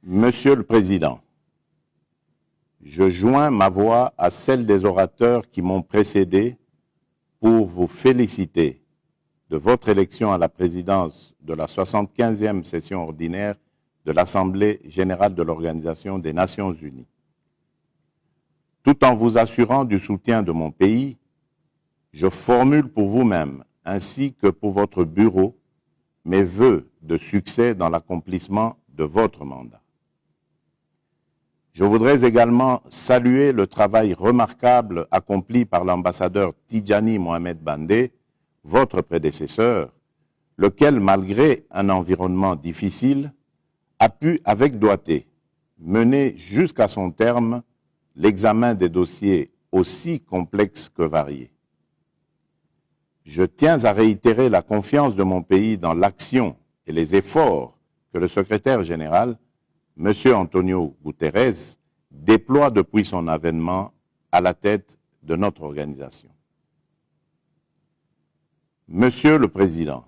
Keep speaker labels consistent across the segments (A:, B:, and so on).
A: Monsieur le Président, je joins ma voix à celle des orateurs qui m'ont précédé pour vous féliciter de votre élection à la présidence de la 75e session ordinaire de l'Assemblée générale de l'Organisation des Nations unies. Tout en vous assurant du soutien de mon pays, je formule pour vous-même ainsi que pour votre bureau mes vœux de succès dans l'accomplissement de votre mandat. Je voudrais également saluer le travail remarquable accompli par l'ambassadeur Tidjani Mohamed Bandé, votre prédécesseur, lequel, malgré un environnement difficile, a pu, avec doigté, mener jusqu'à son terme l'examen des dossiers aussi complexes que variés. Je tiens à réitérer la confiance de mon pays dans l'action et les efforts que le secrétaire général, M. Antonio Guterres, déploie depuis son avènement à la tête de notre organisation. Monsieur le Président,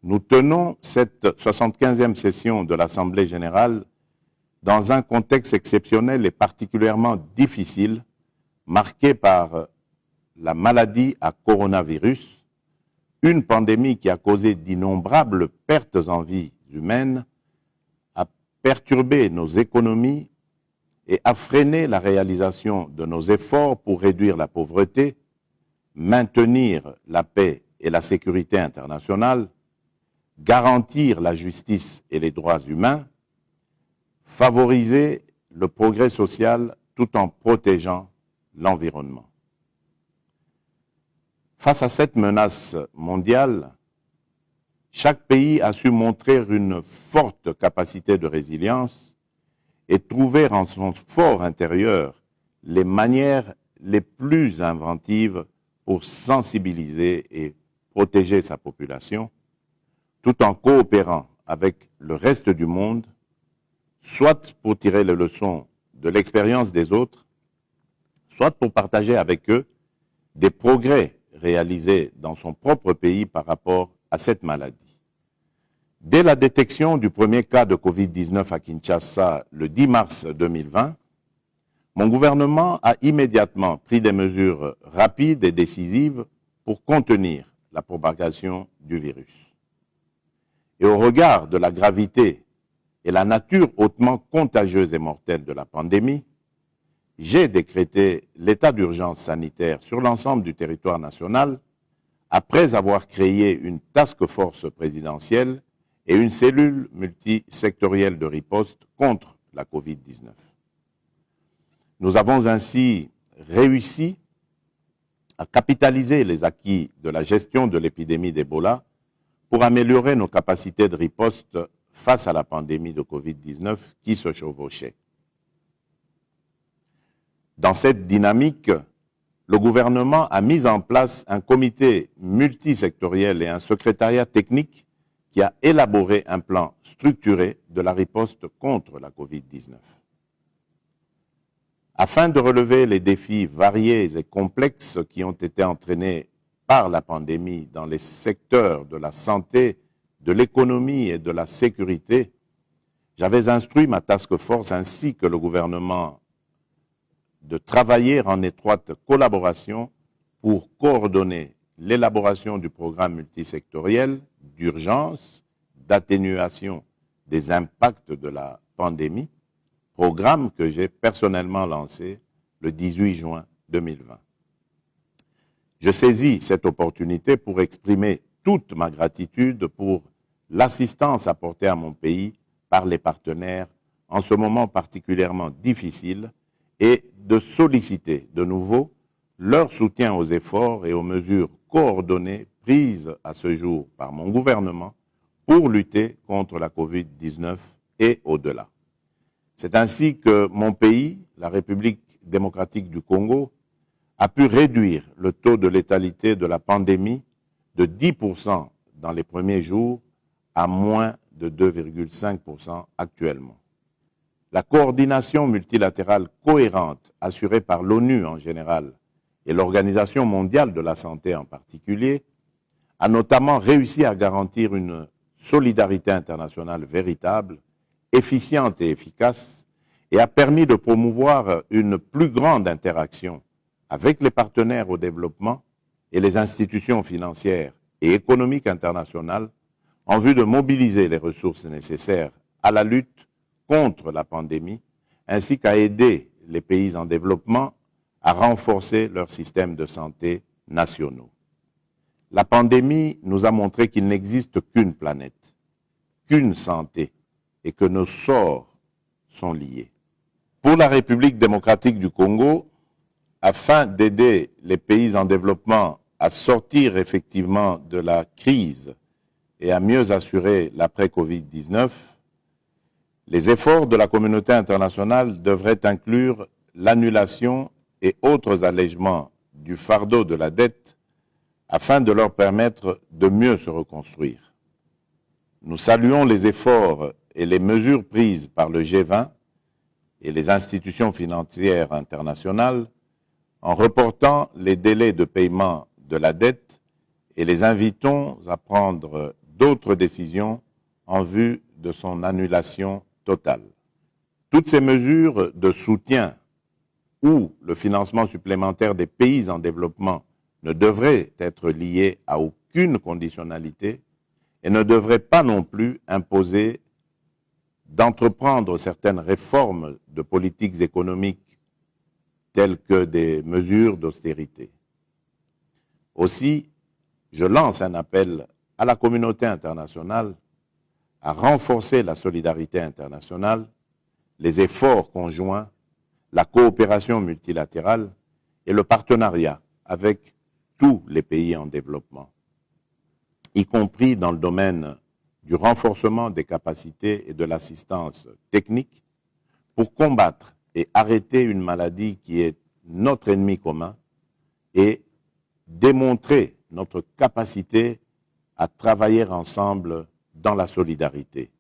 A: nous tenons cette 75e session de l'Assemblée générale dans un contexte exceptionnel et particulièrement difficile, marqué par la maladie à coronavirus, une pandémie qui a causé d'innombrables pertes en vies humaines, a perturbé nos économies et a freiné la réalisation de nos efforts pour réduire la pauvreté, maintenir la paix et la sécurité internationale, garantir la justice et les droits humains, favoriser le progrès social tout en protégeant l'environnement. Face à cette menace mondiale, chaque pays a su montrer une forte capacité de résilience et trouver en son fort intérieur les manières les plus inventives pour sensibiliser et protéger sa population, tout en coopérant avec le reste du monde, soit pour tirer les leçons de l'expérience des autres, soit pour partager avec eux des progrès réalisés dans son propre pays par rapport à cette maladie. Dès la détection du premier cas de Covid-19 à Kinshasa le 10 mars 2020, mon gouvernement a immédiatement pris des mesures rapides et décisives pour contenir la propagation du virus. Et au regard de la gravité et la nature hautement contagieuse et mortelle de la pandémie, j'ai décrété l'état d'urgence sanitaire sur l'ensemble du territoire national après avoir créé une task force présidentielle et une cellule multisectorielle de riposte contre la Covid-19. Nous avons ainsi réussi à capitaliser les acquis de la gestion de l'épidémie d'Ebola pour améliorer nos capacités de riposte face à la pandémie de Covid-19 qui se chevauchait. Dans cette dynamique, le gouvernement a mis en place un comité multisectoriel et un secrétariat technique qui a élaboré un plan structuré de la riposte contre la Covid-19. Afin de relever les défis variés et complexes qui ont été entraînés par la pandémie dans les secteurs de la santé, de l'économie et de la sécurité, j'avais instruit ma task force ainsi que le gouvernement de travailler en étroite collaboration pour coordonner l'élaboration du programme multisectoriel d'urgence, d'atténuation des impacts de la pandémie, programme que j'ai personnellement lancé le 18 juin 2020. Je saisis cette opportunité pour exprimer toute ma gratitude pour l'assistance apportée à mon pays par les partenaires en ce moment particulièrement difficile et de solliciter de nouveau leur soutien aux efforts et aux mesures coordonnées prises à ce jour par mon gouvernement pour lutter contre la Covid-19 et au-delà. C'est ainsi que mon pays, la République démocratique du Congo, a pu réduire le taux de létalité de la pandémie de 10% dans les premiers jours à moins de 2,5% actuellement. La coordination multilatérale cohérente assurée par l'ONU en général et l'Organisation mondiale de la santé en particulier a notamment réussi à garantir une solidarité internationale véritable efficiente et efficace et a permis de promouvoir une plus grande interaction avec les partenaires au développement et les institutions financières et économiques internationales en vue de mobiliser les ressources nécessaires à la lutte contre la pandémie, ainsi qu'à aider les pays en développement à renforcer leurs systèmes de santé nationaux. La pandémie nous a montré qu'il n'existe qu'une planète, qu'une santé, et que nos sorts sont liés. Pour la République démocratique du Congo, afin d'aider les pays en développement à sortir effectivement de la crise et à mieux assurer l'après-Covid-19, les efforts de la communauté internationale devraient inclure l'annulation et autres allègements du fardeau de la dette afin de leur permettre de mieux se reconstruire. Nous saluons les efforts et les mesures prises par le G20 et les institutions financières internationales en reportant les délais de paiement de la dette et les invitons à prendre d'autres décisions en vue de son annulation totale. Toutes ces mesures de soutien ou le financement supplémentaire des pays en développement ne devraient être liées à aucune conditionnalité et ne devraient pas non plus imposer d'entreprendre certaines réformes de politiques économiques telles que des mesures d'austérité. Aussi, je lance un appel à la communauté internationale à renforcer la solidarité internationale, les efforts conjoints, la coopération multilatérale et le partenariat avec tous les pays en développement, y compris dans le domaine du renforcement des capacités et de l'assistance technique pour combattre et arrêter une maladie qui est notre ennemi commun et démontrer notre capacité à travailler ensemble dans la solidarité.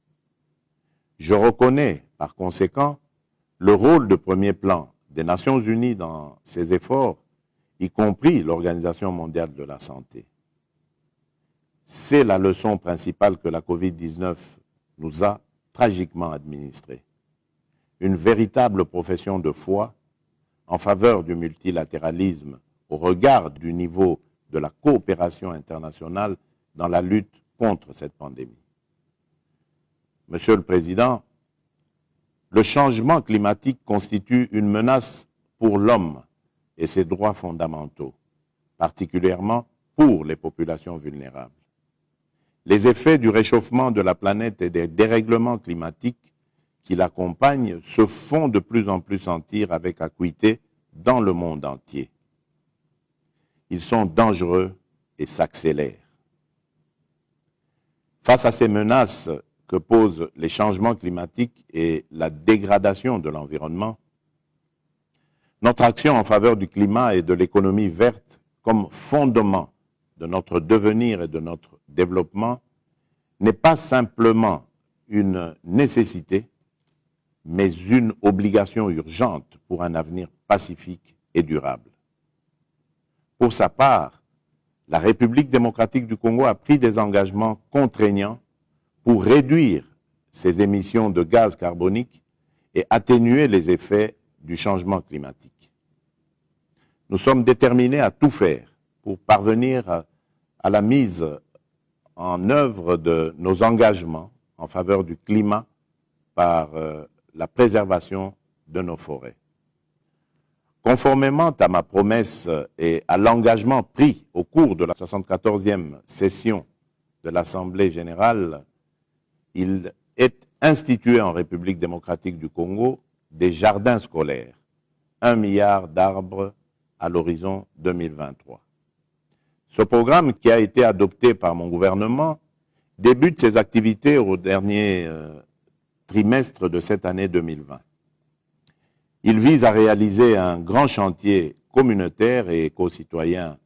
A: Je reconnais par conséquent le rôle de premier plan des Nations Unies dans ces efforts, y compris l'Organisation mondiale de la santé. C'est la leçon principale que la Covid-19 nous a tragiquement administrée. Une véritable profession de foi en faveur du multilatéralisme au regard du niveau de la coopération internationale dans la lutte contre cette pandémie. Monsieur le Président, le changement climatique constitue une menace pour l'homme et ses droits fondamentaux, particulièrement pour les populations vulnérables. Les effets du réchauffement de la planète et des dérèglements climatiques qui l'accompagnent se font de plus en plus sentir avec acuité dans le monde entier. Ils sont dangereux et s'accélèrent. Face à ces menaces que posent les changements climatiques et la dégradation de l'environnement, notre action en faveur du climat et de l'économie verte comme fondement de notre devenir et de notre développement n'est pas simplement une nécessité, mais une obligation urgente pour un avenir pacifique et durable. Pour sa part, la République démocratique du Congo a pris des engagements contraignants pour réduire ses émissions de gaz carbonique et atténuer les effets du changement climatique. Nous sommes déterminés à tout faire pour parvenir à la mise en œuvre de nos engagements en faveur du climat par la préservation de nos forêts. Conformément à ma promesse et à l'engagement pris au cours de la 74e session de l'Assemblée générale, il est institué en République démocratique du Congo des jardins scolaires, 1 milliard d'arbres à l'horizon 2023. Ce programme, qui a été adopté par mon gouvernement, débute ses activités au dernier trimestre de cette année 2020. Il vise à réaliser un grand chantier communautaire et éco-citoyen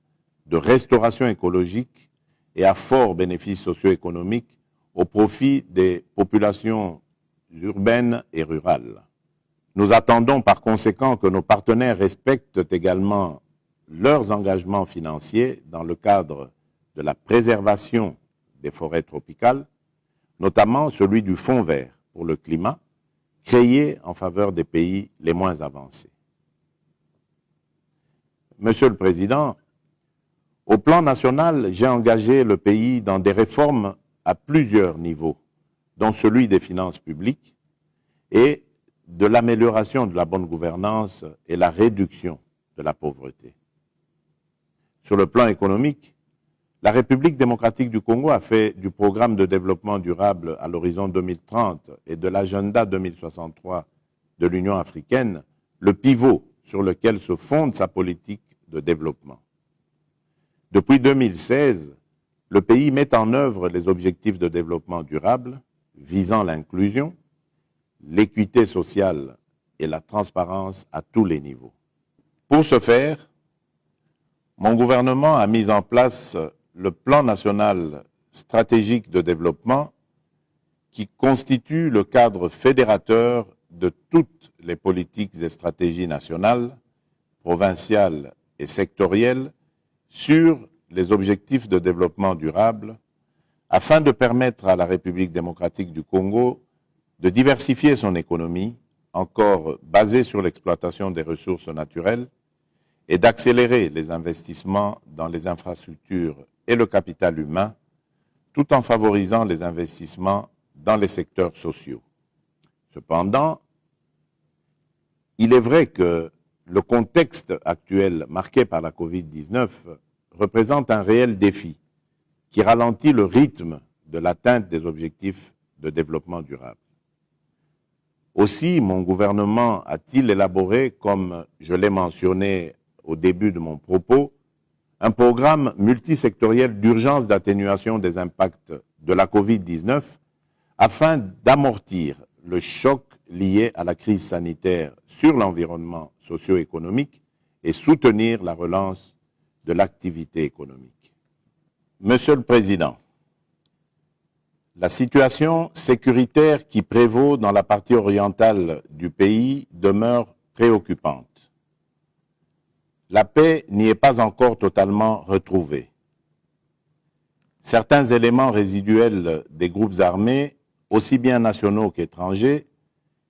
A: de restauration écologique et à fort bénéfice socio-économique au profit des populations urbaines et rurales. Nous attendons par conséquent que nos partenaires respectent également leurs engagements financiers dans le cadre de la préservation des forêts tropicales, notamment celui du Fonds vert, pour le climat créée en faveur des pays les moins avancés. Monsieur le Président, au plan national, j'ai engagé le pays dans des réformes à plusieurs niveaux, dont celui des finances publiques et de l'amélioration de la bonne gouvernance et la réduction de la pauvreté. Sur le plan économique, la République démocratique du Congo a fait du programme de développement durable à l'horizon 2030 et de l'agenda 2063 de l'Union africaine le pivot sur lequel se fonde sa politique de développement. Depuis 2016, le pays met en œuvre les objectifs de développement durable visant l'inclusion, l'équité sociale et la transparence à tous les niveaux. Pour ce faire, mon gouvernement a mis en place le plan national stratégique de développement qui constitue le cadre fédérateur de toutes les politiques et stratégies nationales, provinciales et sectorielles sur les objectifs de développement durable afin de permettre à la République démocratique du Congo de diversifier son économie, encore basée sur l'exploitation des ressources naturelles, et d'accélérer les investissements dans les infrastructures et le capital humain, tout en favorisant les investissements dans les secteurs sociaux. Cependant, il est vrai que le contexte actuel marqué par la Covid-19 représente un réel défi qui ralentit le rythme de l'atteinte des objectifs de développement durable. Aussi, mon gouvernement a-t-il élaboré, comme je l'ai mentionné au début de mon propos, un programme multisectoriel d'urgence d'atténuation des impacts de la Covid-19 afin d'amortir le choc lié à la crise sanitaire sur l'environnement socio-économique et soutenir la relance de l'activité économique. Monsieur le Président, la situation sécuritaire qui prévaut dans la partie orientale du pays demeure préoccupante. La paix n'y est pas encore totalement retrouvée. Certains éléments résiduels des groupes armés, aussi bien nationaux qu'étrangers,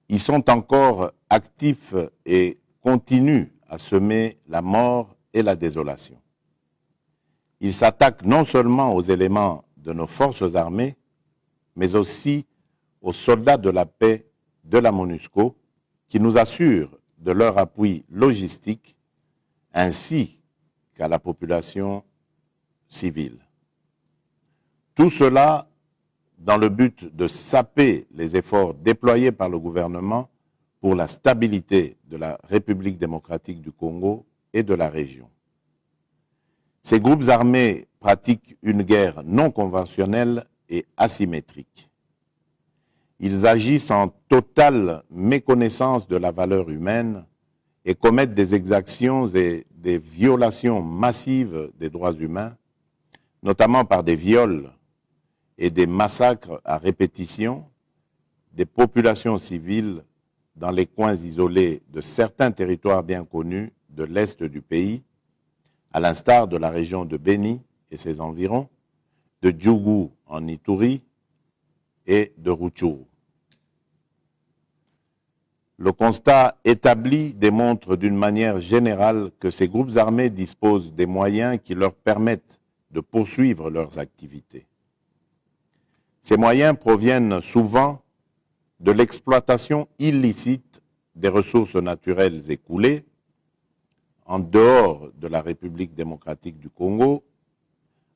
A: y sont encore actifs et continuent à semer la mort et la désolation. Ils s'attaquent non seulement aux éléments de nos forces armées, mais aussi aux soldats de la paix de la MONUSCO qui nous assurent de leur appui logistique ainsi qu'à la population civile. Tout cela dans le but de saper les efforts déployés par le gouvernement pour la stabilité de la République démocratique du Congo et de la région. Ces groupes armés pratiquent une guerre non conventionnelle et asymétrique. Ils agissent en totale méconnaissance de la valeur humaine et commettent des exactions et des violations massives des droits humains, notamment par des viols et des massacres à répétition des populations civiles dans les coins isolés de certains territoires bien connus de l'Est du pays, à l'instar de la région de Beni et ses environs, de Djougou en Ituri et de Rutshuru. Le constat établi démontre d'une manière générale que ces groupes armés disposent des moyens qui leur permettent de poursuivre leurs activités. Ces moyens proviennent souvent de l'exploitation illicite des ressources naturelles écoulées en dehors de la République démocratique du Congo,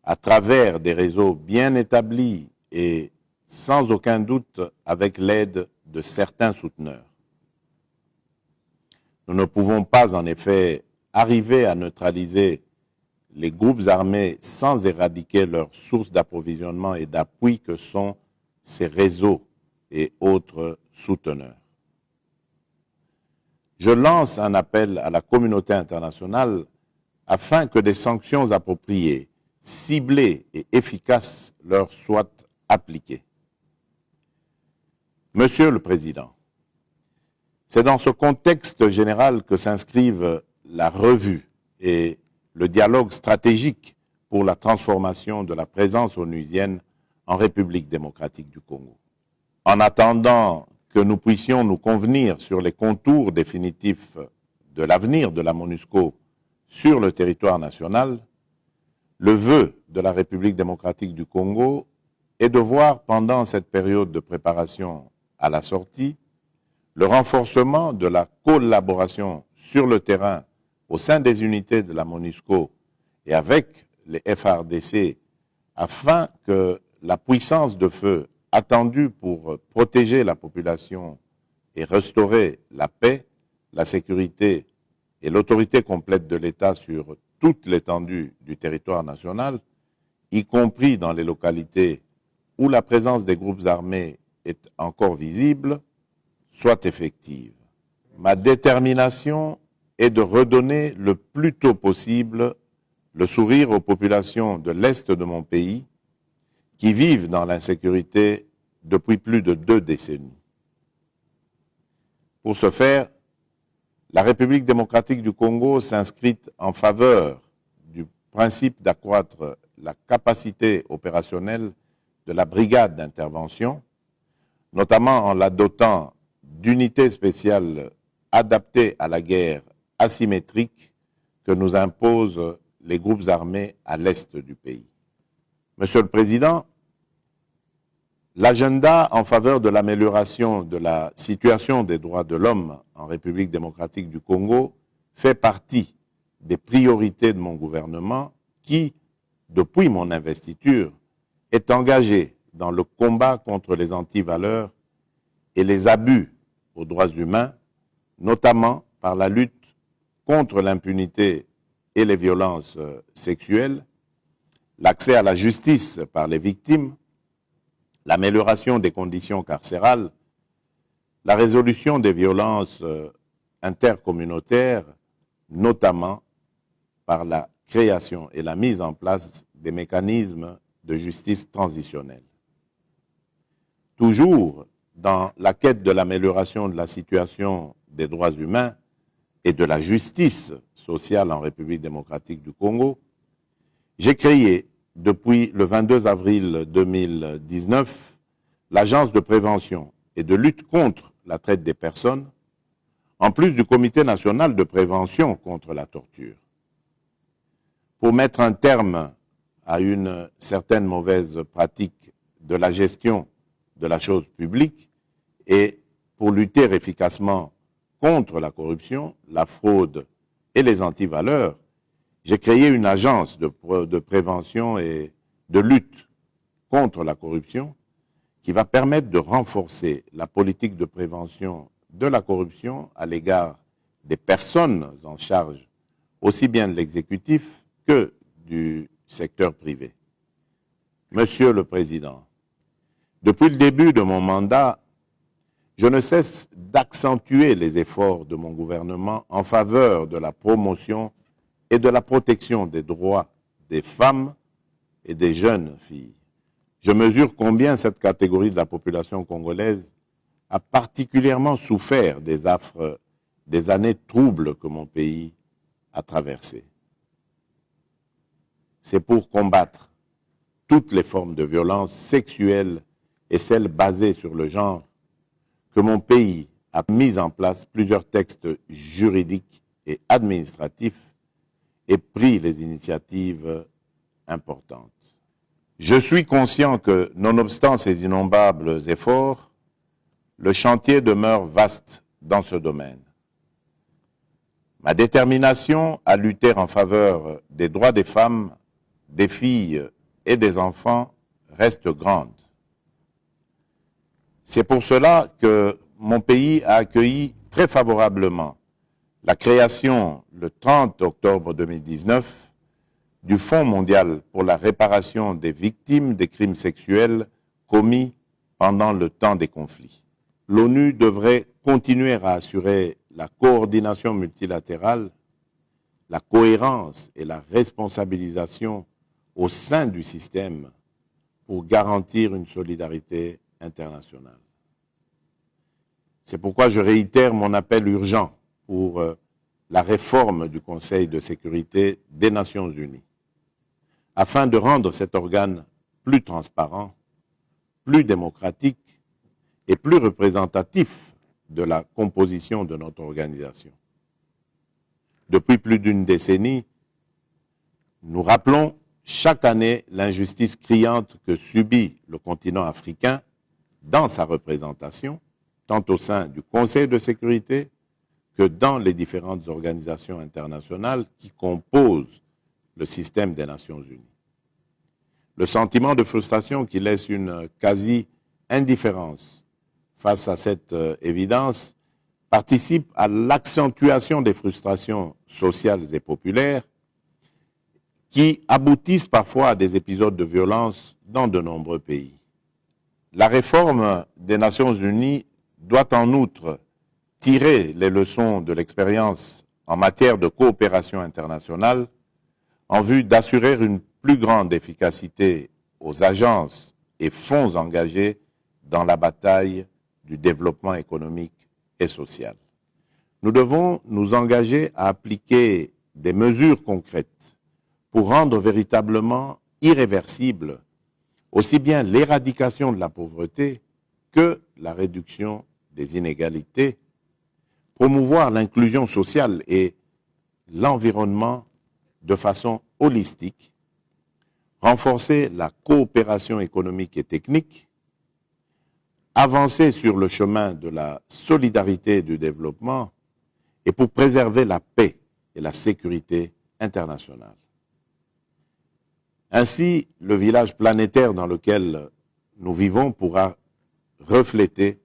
A: à travers des réseaux bien établis et sans aucun doute avec l'aide de certains souteneurs. Nous ne pouvons pas en effet arriver à neutraliser les groupes armés sans éradiquer leurs sources d'approvisionnement et d'appui que sont ces réseaux et autres souteneurs. Je lance un appel à la communauté internationale afin que des sanctions appropriées, ciblées et efficaces leur soient appliquées. Monsieur le Président, c'est dans ce contexte général que s'inscrivent la revue et le dialogue stratégique pour la transformation de la présence onusienne en République démocratique du Congo. en attendant que nous puissions nous convenir sur les contours définitifs de l'avenir de la MONUSCO sur le territoire national, le vœu de la République démocratique du Congo est de voir pendant cette période de préparation à la sortie le renforcement de la collaboration sur le terrain au sein des unités de la MONUSCO et avec les FARDC afin que la puissance de feu attendue pour protéger la population et restaurer la paix, la sécurité et l'autorité complète de l'État sur toute l'étendue du territoire national, y compris dans les localités où la présence des groupes armés est encore visible, soit effective. Ma détermination est de redonner le plus tôt possible le sourire aux populations de l'Est de mon pays qui vivent dans l'insécurité depuis plus de 2 décennies. Pour ce faire, la République démocratique du Congo s'inscrit en faveur du principe d'accroître la capacité opérationnelle de la brigade d'intervention, notamment en la dotant d'unités spéciales adaptées à la guerre asymétrique que nous imposent les groupes armés à l'est du pays. Monsieur le Président, l'agenda en faveur de l'amélioration de la situation des droits de l'homme en République démocratique du Congo fait partie des priorités de mon gouvernement qui, depuis mon investiture, est engagé dans le combat contre les antivaleurs et les abus aux droits humains, notamment par la lutte contre l'impunité et les violences sexuelles, l'accès à la justice par les victimes, l'amélioration des conditions carcérales, la résolution des violences intercommunautaires, notamment par la création et la mise en place des mécanismes de justice transitionnelle. Toujours dans la quête de l'amélioration de la situation des droits humains et de la justice sociale en République démocratique du Congo, j'ai créé, depuis le 22 avril 2019, l'Agence de prévention et de lutte contre la traite des personnes, en plus du Comité national de prévention contre la torture. Pour mettre un terme à une certaine mauvaise pratique de la gestion de la chose publique et pour lutter efficacement contre la corruption, la fraude et les antivaleurs, j'ai créé une agence de prévention et de lutte contre la corruption qui va permettre de renforcer la politique de prévention de la corruption à l'égard des personnes en charge aussi bien de l'exécutif que du secteur privé. Monsieur le Président, depuis le début de mon mandat, je ne cesse d'accentuer les efforts de mon gouvernement en faveur de la promotion et de la protection des droits des femmes et des jeunes filles. Je mesure combien cette catégorie de la population congolaise a particulièrement souffert des affres des années troubles que mon pays a traversées. C'est pour combattre toutes les formes de violence sexuelle et celles basées sur le genre que mon pays a mis en place plusieurs textes juridiques et administratifs et pris les initiatives importantes. Je suis conscient que, nonobstant ces innombrables efforts, le chantier demeure vaste dans ce domaine. Ma détermination à lutter en faveur des droits des femmes, des filles et des enfants reste grande. C'est pour cela que mon pays a accueilli très favorablement la création, le 30 octobre 2019, du Fonds mondial pour la réparation des victimes des crimes sexuels commis pendant le temps des conflits. L'ONU devrait continuer à assurer la coordination multilatérale, la cohérence et la responsabilisation au sein du système pour garantir une solidarité internationale. C'est pourquoi je réitère mon appel urgent pour la réforme du Conseil de sécurité des Nations Unies, afin de rendre cet organe plus transparent, plus démocratique et plus représentatif de la composition de notre organisation. Depuis plus d'une décennie, nous rappelons chaque année l'injustice criante que subit le continent africain dans sa représentation, tant au sein du Conseil de sécurité que dans les différentes organisations internationales qui composent le système des Nations Unies. Le sentiment de frustration qui laisse une quasi-indifférence face à cette évidence participe à l'accentuation des frustrations sociales et populaires qui aboutissent parfois à des épisodes de violence dans de nombreux pays. La réforme des Nations Unies doit en outre tirer les leçons de l'expérience en matière de coopération internationale en vue d'assurer une plus grande efficacité aux agences et fonds engagés dans la bataille du développement économique et social. Nous devons nous engager à appliquer des mesures concrètes pour rendre véritablement irréversible aussi bien l'éradication de la pauvreté que la réduction des inégalités, promouvoir l'inclusion sociale et l'environnement de façon holistique, renforcer la coopération économique et technique, avancer sur le chemin de la solidarité et du développement et pour préserver la paix et la sécurité internationale. Ainsi, le village planétaire dans lequel nous vivons pourra refléter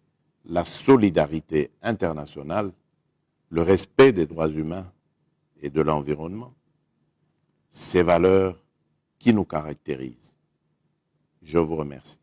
A: la solidarité internationale, le respect des droits humains et de l'environnement, ces valeurs qui nous caractérisent. Je vous remercie.